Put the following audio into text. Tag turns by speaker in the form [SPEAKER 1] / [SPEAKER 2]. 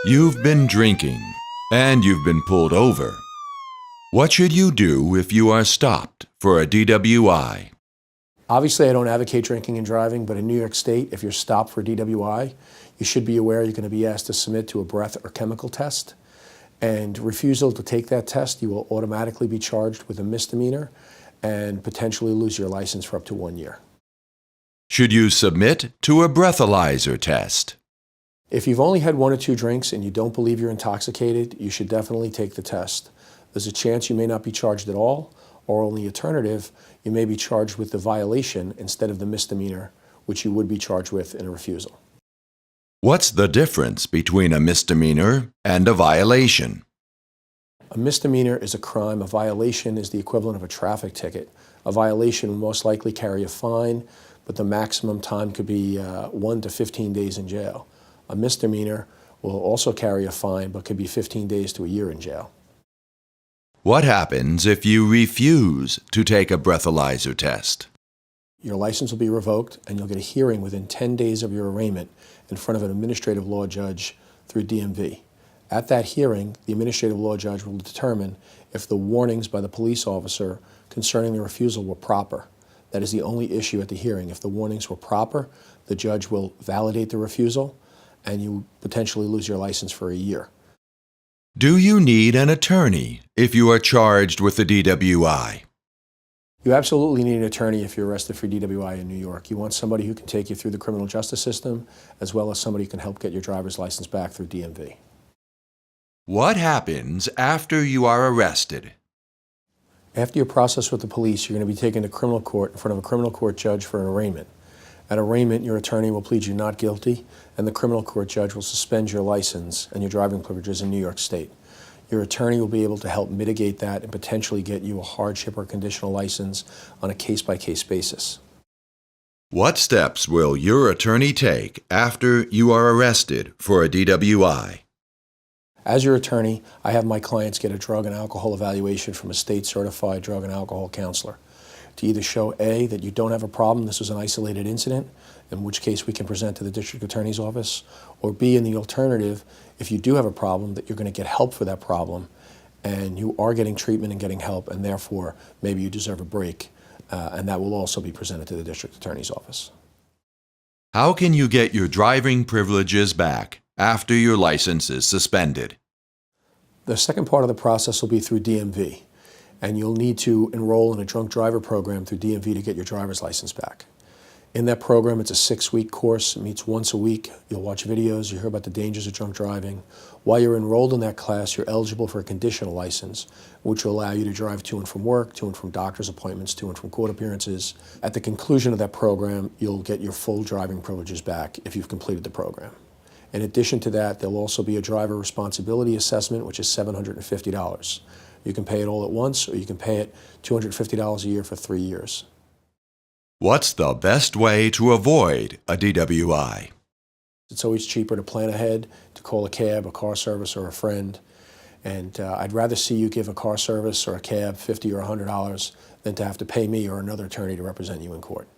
[SPEAKER 1] You've been drinking, and you've been pulled over. What should you do if you are stopped for a DWI?
[SPEAKER 2] Obviously, I don't advocate drinking and driving, but in New York State, if you're stopped for DWI, you should be aware you're going to be asked to submit to a breath or chemical test. And refusal to take that test, you will automatically be charged with a misdemeanor and potentially lose your license for up to 1 year.
[SPEAKER 1] Should you submit to a breathalyzer test?
[SPEAKER 2] If you've only had 1 or 2 drinks and you don't believe you're intoxicated, you should definitely take the test. There's a chance you may not be charged at all, or on the alternative, you may be charged with the violation instead of the misdemeanor, which you would be charged with in a refusal.
[SPEAKER 1] What's the difference between a misdemeanor and a violation?
[SPEAKER 2] A misdemeanor is a crime. A violation is the equivalent of a traffic ticket. A violation will most likely carry a fine, but the maximum time could be 1 to 15 days in jail. A misdemeanor will also carry a fine, but could be 15 days to a year in jail.
[SPEAKER 1] What happens if you refuse to take a breathalyzer test?
[SPEAKER 2] Your license will be revoked, and you'll get a hearing within 10 days of your arraignment in front of an administrative law judge through DMV. At that hearing, the administrative law judge will determine if the warnings by the police officer concerning the refusal were proper. That is the only issue at the hearing. If the warnings were proper, the judge will validate the refusal, and you potentially lose your license for a year.
[SPEAKER 1] Do you need an attorney if you are charged with a DWI?
[SPEAKER 2] You absolutely need an attorney if you're arrested for DWI in New York. You want somebody who can take you through the criminal justice system, as well as somebody who can help get your driver's license back through DMV.
[SPEAKER 1] What happens after you are arrested?
[SPEAKER 2] After you're processed with the police, you're going to be taken to criminal court in front of a criminal court judge for an arraignment. At arraignment, your attorney will plead you not guilty, and the criminal court judge will suspend your license and your driving privileges in New York State. Your attorney will be able to help mitigate that and potentially get you a hardship or conditional license on a case-by-case basis.
[SPEAKER 1] What steps will your attorney take after you are arrested for a DWI?
[SPEAKER 2] As your attorney, I have my clients get a drug and alcohol evaluation from a state-certified drug and alcohol counselor to either show A, that you don't have a problem, this was an isolated incident, in which case we can present to the district attorney's office, or B, in the alternative, if you do have a problem, that you're going to get help for that problem, and you are getting treatment and getting help, and therefore maybe you deserve a break, and that will also be presented to the district attorney's office.
[SPEAKER 1] How can you get your driving privileges back after your license is suspended?
[SPEAKER 2] The second part of the process will be through DMV, and you'll need to enroll in a drunk driver program through DMV to get your driver's license back. In that program, it's a 6-week course. It meets once a week. You'll watch videos. You hear about the dangers of drunk driving. While you're enrolled in that class, you're eligible for a conditional license, which will allow you to drive to and from work, to and from doctor's appointments, to and from court appearances. At the conclusion of that program, you'll get your full driving privileges back if you've completed the program. In addition to that, there'll also be a driver responsibility assessment, which is $750. You can pay it all at once, or you can pay it $250 a year for 3 years.
[SPEAKER 1] What's the best way to avoid a DWI?
[SPEAKER 2] It's always cheaper to plan ahead, to call a cab, a car service, or a friend. And I'd rather see you give a car service or a cab $50 or $100 than to have to pay me or another attorney to represent you in court.